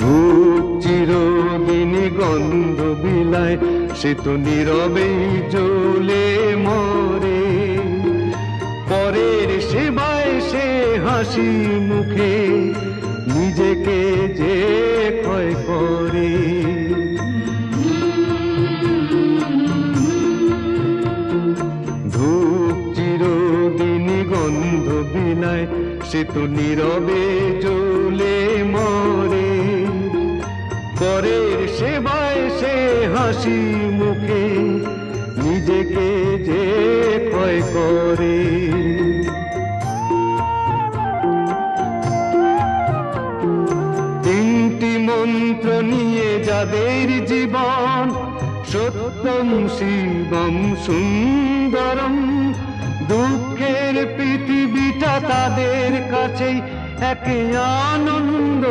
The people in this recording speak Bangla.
ধূপ চিরদিনই গন্ধ বিলায়, সে তো নীরবেই জ্বলে মরে। পরের সেবায় সে হাসি মুখে নিজেকে যে ক্ষয় করে। ধূপ চিরদিনই গন্ধ বিলায়, সে তো নীরবে জ্বলে মরে। পরের সেবায় সে হাসি মুখে নিজেকে যে ক্ষয় করে। তিনটি মন্ত্র নিয়ে যাদের জীবন, সত্যম শিবম সুন্দরম, দুঃখের পৃথিবীটা তাদের কাছেই এক আনন্দ।